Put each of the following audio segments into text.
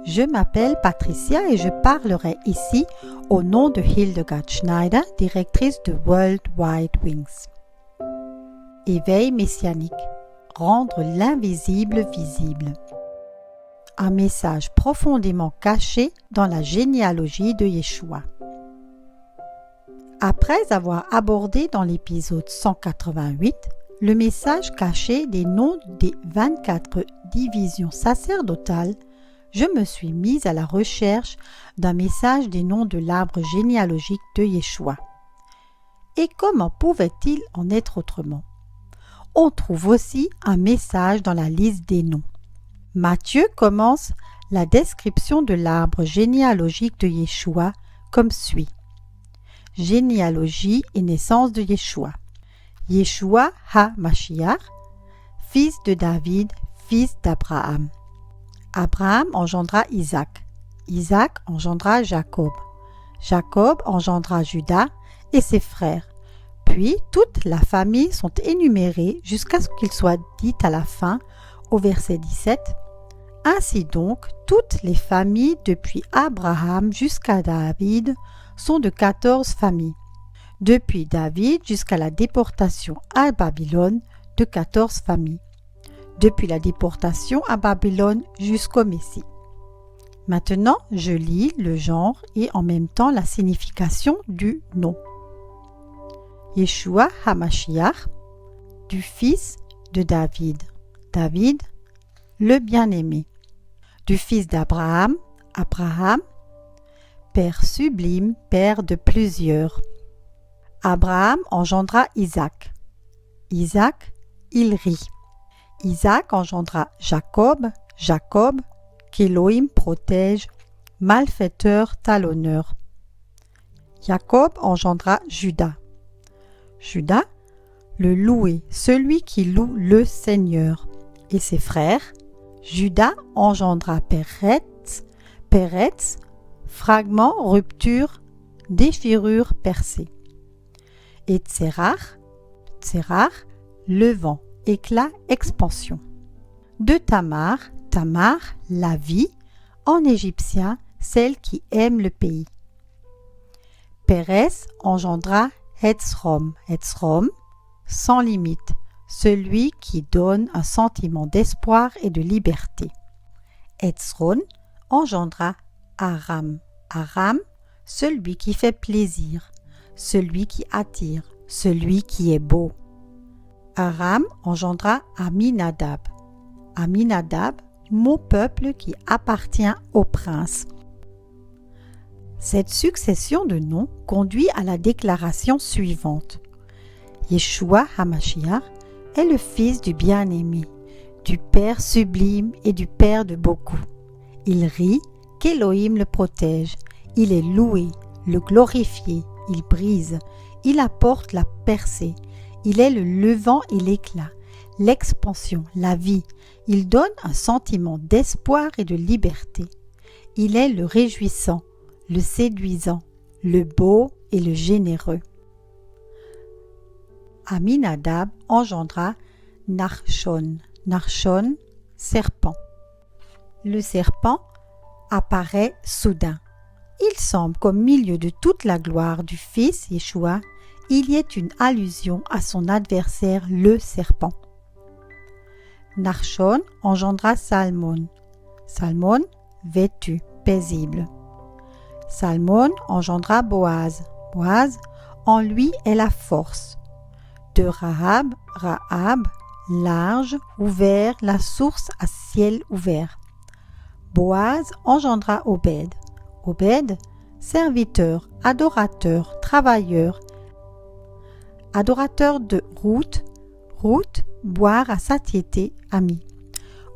Je m'appelle Patricia et je parlerai ici au nom de Hildegard Schneider, directrice de World Wide Wings. Éveil messianique. Rendre l'invisible visible. Un message profondément caché dans la généalogie de Yeshua. Après avoir abordé dans l'épisode 188 le message caché des noms des 24 divisions sacerdotales, je me suis mise à la recherche d'un message des noms de l'arbre généalogique de Yeshua. Et comment pouvait-il en être autrement? On trouve aussi un message dans la liste des noms. Matthieu commence la description de l'arbre généalogique de Yeshua comme suit. Généalogie et naissance de Yeshua. Yeshua ha-Mashiach, fils de David, fils d'Abraham. Abraham engendra Isaac. Isaac engendra Jacob. Jacob engendra Judas et ses frères. Puis toute la famille sont énumérées jusqu'à ce qu'il soit dit à la fin, au verset 17. Ainsi donc, toutes les familles depuis Abraham jusqu'à David sont de 14 familles. Depuis David jusqu'à la déportation à Babylone, de 14 familles. Depuis la déportation à Babylone jusqu'au Messie. Maintenant, je lis le genre et en même temps la signification du nom. Yeshua HaMashiach, du fils de David. David, le bien-aimé. Du fils d'Abraham, Abraham, père sublime, père de plusieurs. Abraham engendra Isaac. Isaac, il rit. Isaac engendra Jacob, Jacob, qu'Élohim protège, malfaiteur, talonneur. Jacob engendra Judas. Judas, le loué, celui qui loue le Seigneur. Et ses frères, Judas engendra Péretz, Péretz, fragment, rupture, déchirure, percée. Et Tserach, Tserach, levant, éclat, expansion. De Tamar, Tamar, la vie, en égyptien, celle qui aime le pays. Pérès engendra Hetzrom, Hetzrom, sans limite, celui qui donne un sentiment d'espoir et de liberté. Hetzron engendra Aram, Aram, celui qui fait plaisir, celui qui attire, celui qui est beau. Aram engendra Aminadab. Aminadab, mon peuple qui appartient au prince. Cette succession de noms conduit à la déclaration suivante. Yeshua HaMashiach est le fils du bien-aimé, du Père sublime et du Père de beaucoup. Il rit, qu'Élohim le protège. Il est loué, le glorifié, il brise, il apporte la percée. Il est le levant et l'éclat, l'expansion, la vie. Il donne un sentiment d'espoir et de liberté. Il est le réjouissant, le séduisant, le beau et le généreux. Aminadab engendra Narshon. Narshon, serpent. Le serpent apparaît soudain. Il semble qu'au milieu de toute la gloire du Fils Yeshua, il y ait une allusion à son adversaire, le serpent. Narshon engendra Salmon. Salmon, vêtu, paisible. Salmon engendra Boaz. Boaz, en lui est la force. De Rahab, Rahab, large, ouvert, la source à ciel ouvert. Boaz engendra Obed. Obed, serviteur, adorateur, travailleur, adorateur de Ruth, Ruth, boire à satiété, ami.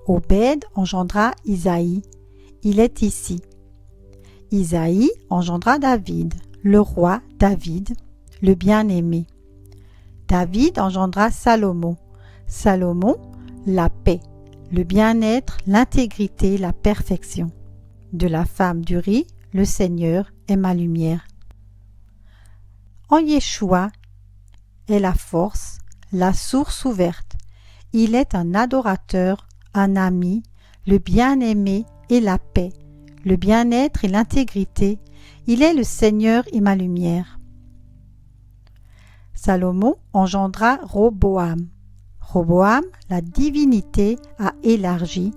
Obed engendra Isaïe, il est ici. Isaïe engendra David, le roi David, le bien-aimé. David engendra Salomon. Salomon, la paix, le bien-être, l'intégrité, la perfection. De la femme du riz, le Seigneur est ma lumière. En Yeshua est la force, la source ouverte. Il est un adorateur, un ami, le bien-aimé et la paix, le bien-être et l'intégrité. Il est le Seigneur et ma lumière. Salomon engendra Roboam. Roboam, la divinité, a élargi,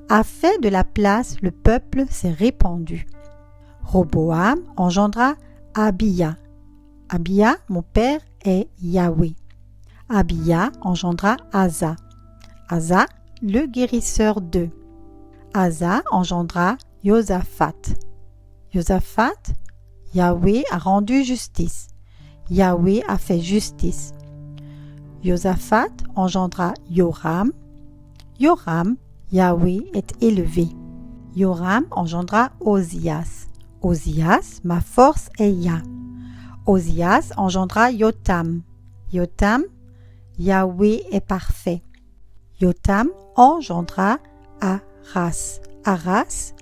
a fait de la place, le peuple s'est répandu. Roboam engendra Abia. Abia, mon père, est Yahweh. Abia engendra Asa. Asa, le guérisseur d'eux. Asa engendra Josaphat. Josaphat, Yahweh a rendu justice. Yahweh a fait justice. Josaphat engendra Joram. Joram, Yahweh est élevé. Joram engendra Osias. Osias, ma force est Yah. Osias engendra Jotam. Jotam, Yahweh est parfait. Jotam engendra Aras. Aras,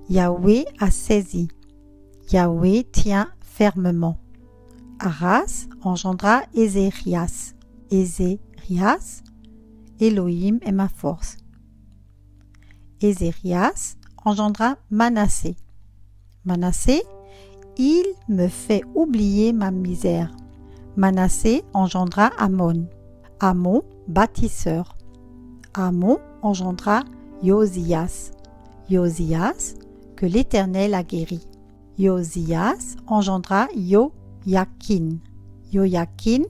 Yahweh a saisi. Yahweh tient fermement. Aras engendra Ézéchias. Ézéchias, Elohim est ma force. Ézéchias engendra Manassé. Manassé, il me fait oublier ma misère. Manassé engendra Amon. Amon, bâtisseur. Amon engendra Josias. Josias, que l'Éternel a guéri. Josias engendra Joachim. Joachim,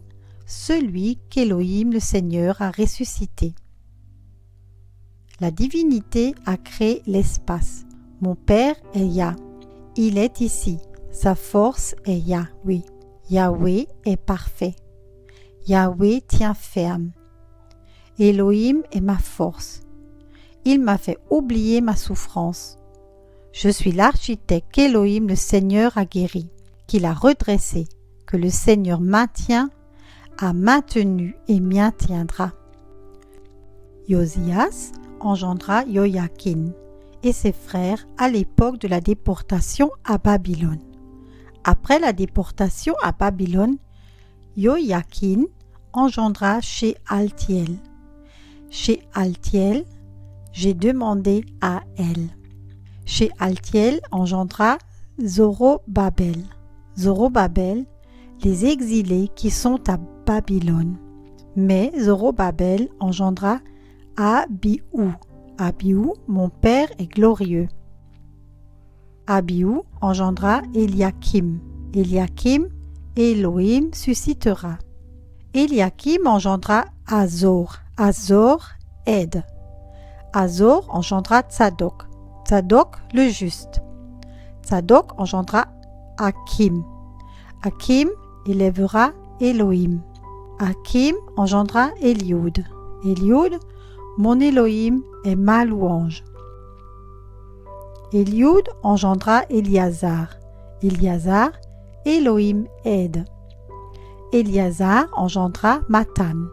celui qu'Élohim le Seigneur a ressuscité. La divinité a créé l'espace. Mon Père est Yah. Il est ici. Sa force est Yahweh. Yahweh est parfait. Yahweh tient ferme. Elohim est ma force. Il m'a fait oublier ma souffrance. Je suis l'architecte qu'Élohim le Seigneur a guéri, qu'il a redressé, que le Seigneur maintient, a maintenu et maintiendra. Josias engendra Joachim et ses frères à l'époque de la déportation à Babylone. Après la déportation à Babylone, Joachim engendra Shealtiel. Shealtiel, j'ai demandé à elle. Shealtiel engendra Zorobabel. Zorobabel, les exilés qui sont à Babylone. Mais Zorobabel engendra Abiou. Abiou, mon père est glorieux. Abiou engendra Eliakim. Eliakim, Elohim suscitera. Eliakim engendra Azor. Azor aide. Azor engendra Tzadok. Tzadok le juste. Tzadok engendra Hakim. Hakim élèvera Elohim. Hakim engendra Eliud. Eliud, mon Elohim est ma louange. Eliud engendra Éliazar. Éliazar, Elohim aide. Éliazar engendra Matan.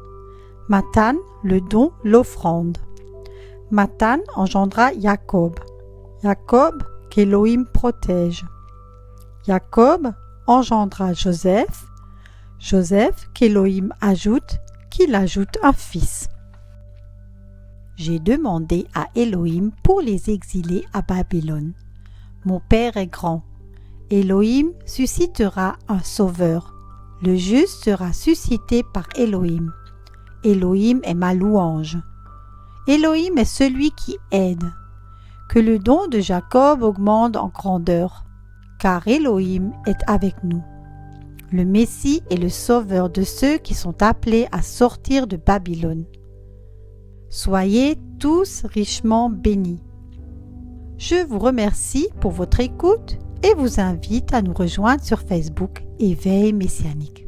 Matan, le don, l'offrande. Matan engendra Jacob. Jacob, qu'Elohim protège. Jacob engendra Joseph. Joseph, qu'Elohim ajoute, qu'il ajoute un fils. J'ai demandé à Elohim pour les exilés à Babylone. Mon Père est grand. Elohim suscitera un sauveur. Le juste sera suscité par Elohim. Elohim est ma louange. Elohim est celui qui aide. Que le don de Jacob augmente en grandeur, car Elohim est avec nous. Le Messie est le sauveur de ceux qui sont appelés à sortir de Babylone. Soyez tous richement bénis. Je vous remercie pour votre écoute et vous invite à nous rejoindre sur Facebook Éveil Messianique.